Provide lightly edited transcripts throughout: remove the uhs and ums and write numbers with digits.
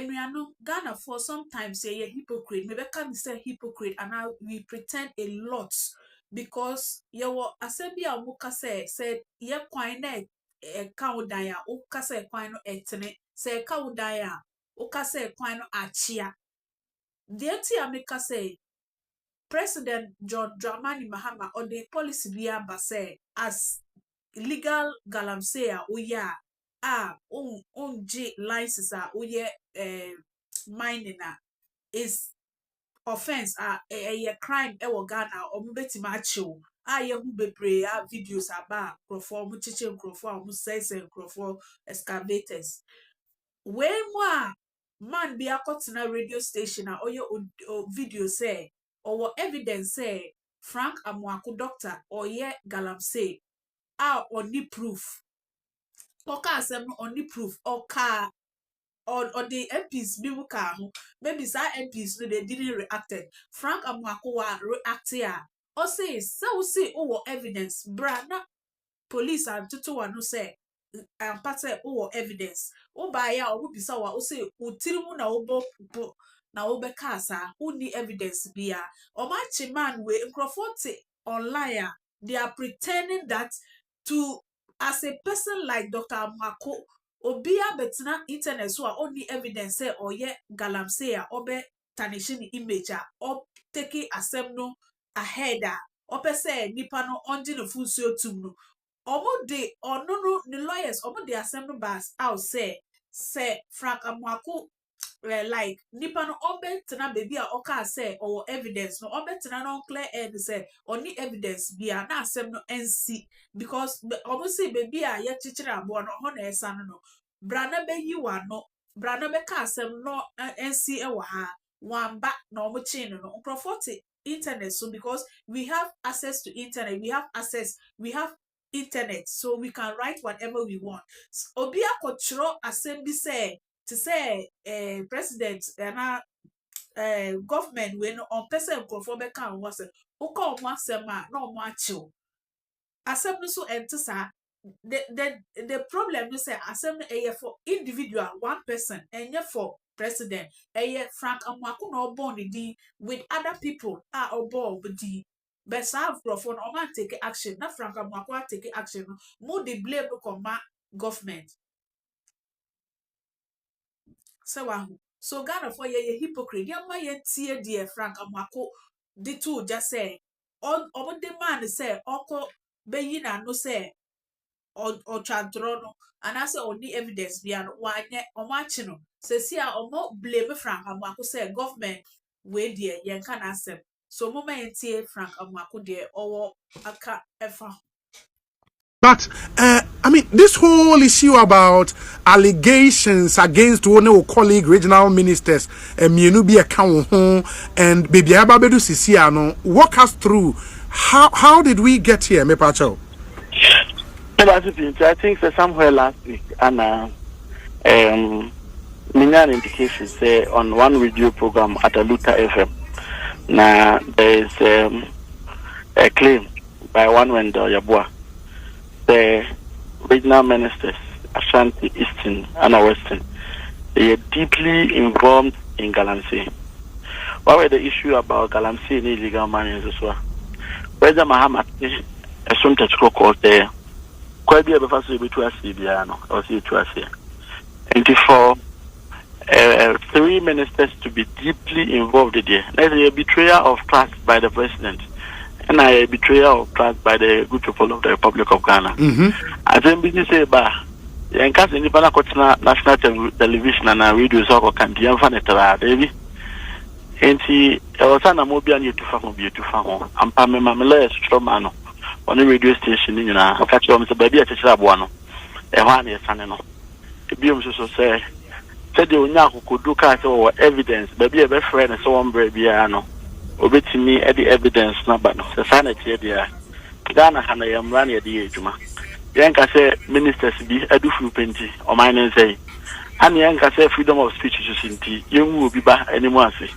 enuano Ghana for sometimes say hypocrite. Maybe can say hypocrite and now we pretend a lot because you assembly muka said ye quine e kaudaya uka say quino etene say kaudaya uka say quino achia. The Amika say President John Dramani Mahama or the policy via say as illegal galamsay uya G license uye mining is offense a crime Ghana or mubeti macho ye who bebre videos about crofo muchiche crofo says and crofo excavators when man be a cotton radio station or your video say or evidence say Frank Amwaku doctor or ye galamsay only proof oka asem only proof oka or the MPs be wuka maybe some MPs no they didn't reacted Frank Amwaku wa react here or say evidence bra na police and tutu wanu say part evidence o ba ya o bisa wa o say o tirimu na obo na obe kasa who need evidence bia o ma man we microphone online they are pretending that to as a person like Dr. Amwako obia betina internet so only evidence say oye galamsey obe tarnishing image or take asem ahead or say nipa no onji no full so tum no omo de or no the lawyers omo de assembly bars out say Frank Amwako like nipa no obe tena baby a oka say or evidence no obe tena no clear and say only evidence bia na asem no NC because omo say baby a ye chichira abo no ho na esa no brana be yi wa no brana be ka asem no NC e wa ha wamba na omo chin no profote internet so because we have access to internet we have internet so we can write whatever we want obi akotro asem bi say to say president and government when on person conform can was o once ma no more chill asem so entisa the problem is say asem for individual one person and for president Frank Amwako no born di with other people are born with the but have profon or man take action na Frank Amwako take action more the blame come government. So Ghana for ye hypocrite. Ya ma ye tie dear Frank Amwako the two just say on the man say oko be yina no say or chantrono and I say only evidence beyond one or machino. Say see or blame Frank Amwako say government we dear yen can answer. So moment tie Frank Amwako dear or aka efa. But I mean, this whole issue about allegations against one of our colleague regional ministers, Mienubi Akawon and Baby Ababedu Sisiano, walk us through how did we get here, Mepacho? I think somewhere last week, and many indications say on one radio program at Aluta FM. Now there is a claim by one vendor Yabua. The regional ministers, Ashanti, Eastern, and Western, they are deeply involved in galamsey. What was the issue about galamsey and illegal mining as well? Whether Muhammad is a son to court there, quite be a buffer to a Sibiano or see to us here. And for 3 ministers to be deeply involved there, there's a betrayal of trust by the president. And a betrayal of trust by the good people of the Republic of Ghana. As NPP say, "Ba, in case any national television and radio so can be unfanetara, baby." And he was an amobian you to farm. I'm Pamela Stromano on the radio station in a catch on the baby at the Chabuano. A 1 year son. The Bium so say, said the Unaku could do cat or evidence, baby a best friend and so on, Brebiano. Obeti me at the evidence number no sanity there Ghana hana yam run at the ejuma yanka say ministers be adufu penti o mine say and yanka say freedom of speech is sinti yemu will be ba anymore say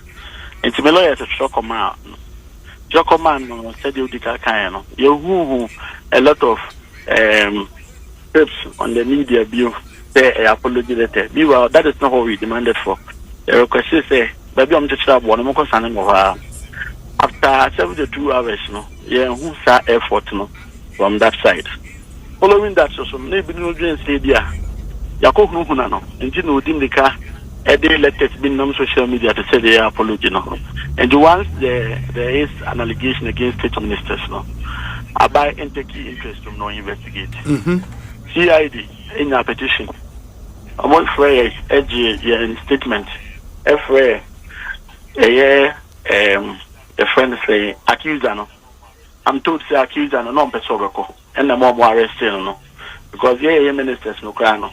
enti me lawyer to shock command no said you dika kan no you who a lot of tips on the media view say apology letter. Meanwhile, that is not what we demanded for. The request is say, baby, I'm just one more concern of after 72 hours, who saw effort from that side. Following that, so maybe no dream say, dear, Yako Hunano, and you know, Dimika, a day let it be on social media to say they are apology. And once there is an allegation against state ministers, I buy key interest to no investigate. CID in a petition. I want for a statement. A friend say accuser. I'm told to say accuser no person and the more arrested because ministers no crano.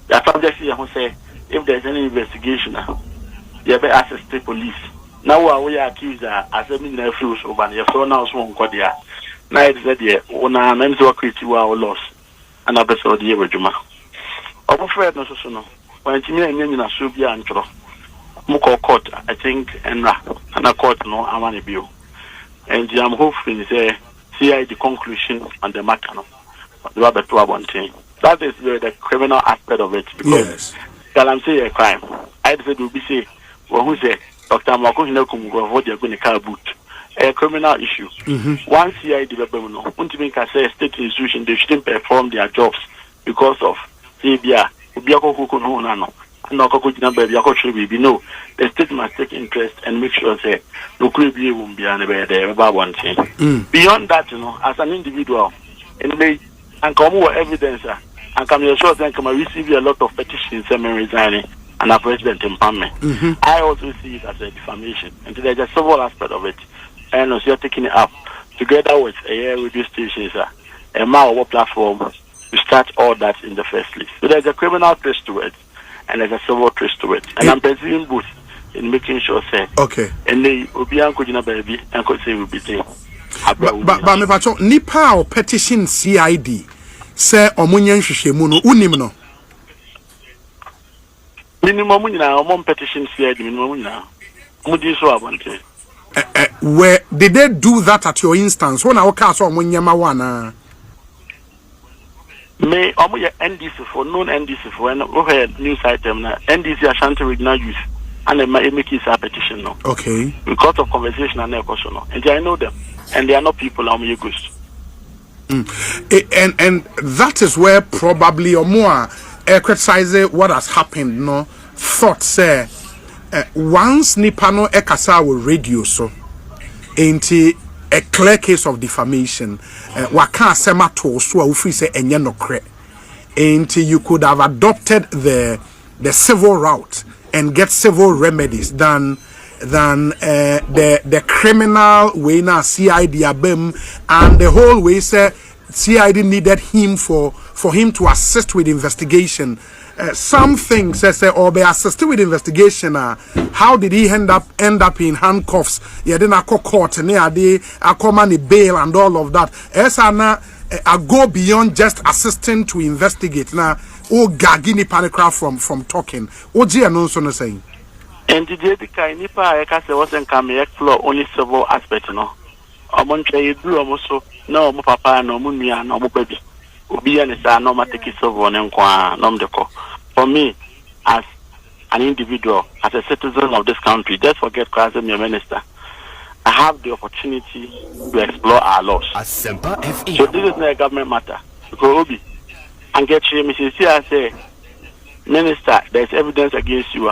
The subject here who say if there's any investigation, you better assist the police. Now we are accused as a nephews over your son now one cordia. Now it's that year when I am so critical our loss and a better dear with Juma. I'm afraid no so when you mean in a subia and tro. Muko court, I think, and a court no amani bill. And I'm hoping say CID conclusion on the matter no. The other two one thing. That is the criminal aspect of it because galamsay a crime. I said will be say who say Dr. Mako Hinakum go avoid going to car boot. A criminal issue. Once CID development, Untiminka say state institution they shouldn't perform their jobs because of CBA, Ubiako Hukuno Nano. No, the state must take interest and make sure say no cribby won't be about one thing. Beyond that, as an individual, and they and come with evidence, and come your short and come receive a lot of petitions and resigning and a president empowerment. I also see it as a defamation, and there's a several aspect of it. And also you're taking it up together with a radio station, a Mao platform to start all that in the first place. So there's a criminal twist to it. And there's a civil twist to it. And I'm pursuing both in making sure, say, okay. And they will be uncle baby, and could say will be there. But me pacho nipa or petition CID say omunyan hwehwemu unim no. Minimum na omon petition CID minimum na. Mudi so abonte. Where did they do that at your instance? When I cast on Munyama one. May omoye NDC for known NDC for and over news item na NDC Ashanti Regional Youth and they make it a petition no. Okay. Because of conversation and question no. And I know them and they are not people I'm ghost. And that is where probably or more criticize what has happened no thought say once Nipano ekasa with radio so ain't a clear case of defamation. Waka sema to so ufi say enye no kre. Until you could have adopted the civil route and get civil remedies than the criminal way na CID abem and the whole way say CID needed him for him to assist with investigation. Some things say or be assisted with investigation. How did he end up in handcuffs? Yeah, then I call court and I call money bail and all of that. I go beyond just assisting to investigate. Now, gagini panicra from talking. No saying. And the kind nipa I say wasn't coming explore only several aspects. No, I'm on tray blue almost no mo papa no mo nua no mo baby. Obi and sa no take it so on no. For me, as an individual, as a citizen of this country, just forget because I'm your minister. I have the opportunity to explore our laws. So this is not a government matter. Because Obi, and get you, Mrs. I say, Minister, there's evidence against you.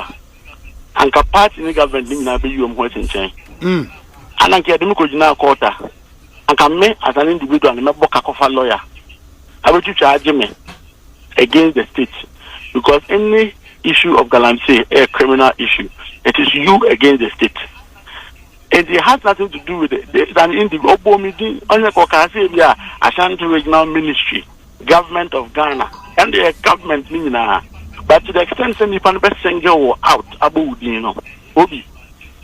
And part in the government, you be you in change. And I get the quarter. And come me as an individual, and I'm a lawyer. I will charge me against the state. Because any issue of galamsay, a criminal issue, it is you against the state. And it has nothing to do with it. There's an individual meeting on the Ashanti Regional Ministry, Government of Ghana, and the government meaning. But to the extent that you can best send you out, Obi.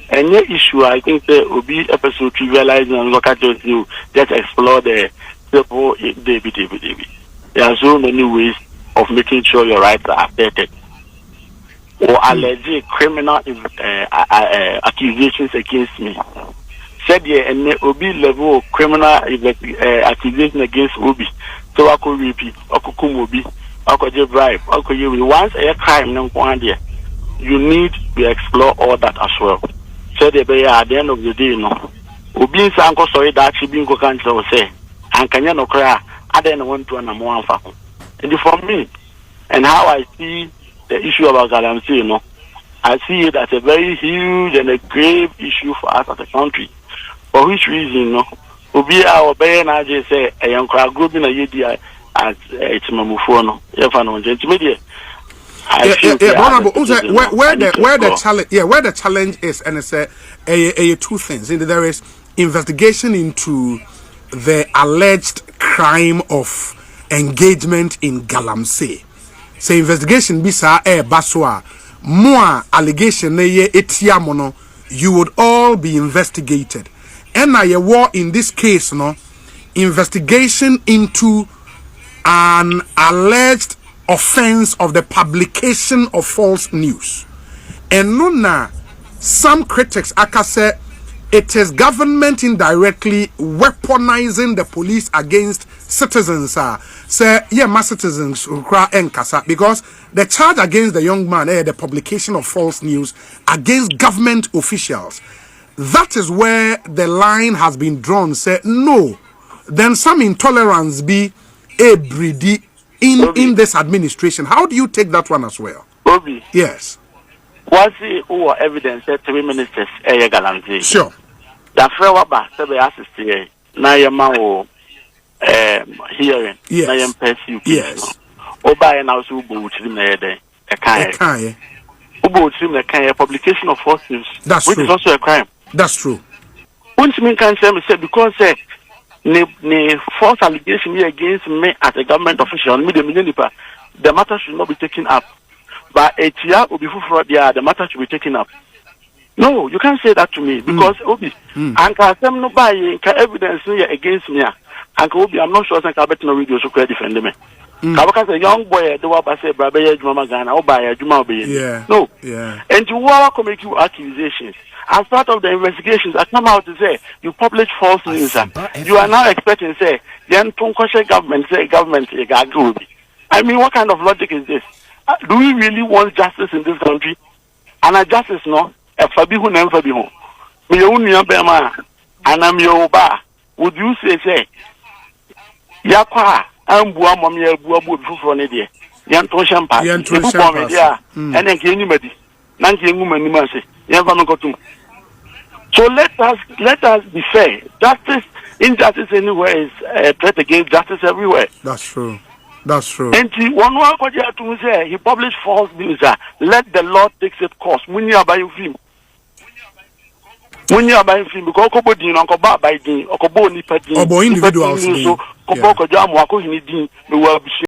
Any issue, I think there will be episode trivializing and look at you, just explore the simple David. There are so many ways of making sure your rights are updated. Or alleged criminal accusations against me. Said yeah, and Obi level of criminal accusation against Obi. So I could repeat, I could come Obi. okoje bribe, okoje once a crime no kwande. You need to explore all that as well. So they be at the end of the day, no. Obi sanko sorry that she been go cancel say, and can you no cry? I don't want to know one for. And for me, and how I see the issue about galamsay, you know, I see it as a very huge and a grave issue for us as a country. For which reason, no? Obi our bayan I just say a young crowd group in a year as it's mamufono. If I know, gentlemen. Where the challenge is, and it's two things. There is investigation into the alleged crime of engagement in galamsay. Say investigation bisa baswa more allegation etiamono, you would all be investigated. And I war in this case, no investigation into an alleged offense of the publication of false news. And nona, some critics say it is government indirectly weaponizing the police against citizens. Say, yeah, my citizens because the charge against the young man, the publication of false news against government officials. That is where the line has been drawn. Say, no, then some intolerance be a breedy in this administration. How do you take that one as well? Obi. Yes. What's the evidence that 3 ministers galamsay? Sure. The Frewa Sebe assist na yama hearing. Yes. Na yam pursue. Yes. Oba and also ubo uchrim na yede. Ekaye. Ubo uchrim na ekaye publication of false news. That's which true. is also a crime. That's true. Which mean can say because the false allegation against me as a government official, the matter should not be taken up. But the matter should be taken up. No, you can't say that to me because Obi, and can no buy evidence against me. And Obi, I'm not sure I can bet no video so credit defend me. Kabaka a young boy, the waba say Brabe Juma Gana, or by Juma Bay. Yeah. No. Yeah. And you want to make you accusations. As part of the investigations, I come out to say you publish false news. You are now expecting say the government say government. I mean, what kind of logic is this? Do we really want justice in this country? And a justice no. If Fabihu never Fabihu, me unia bema, and I'm your bar. Would you say Yakwa? I'm Bua Mamia Bua Bufu for an idea. Yanton Champa, and then anybody. Nancy woman, you must say, never go to. So let us be fair. Justice, injustice anywhere is a threat against justice everywhere. That's true. That's true. And one to say he published false news. Let the law take its course. When you are buying film. When you are buying film, because Kobodin, Uncle Baba, Okobo Nipadin, individuals. so Koboko Jam, Wako Hini,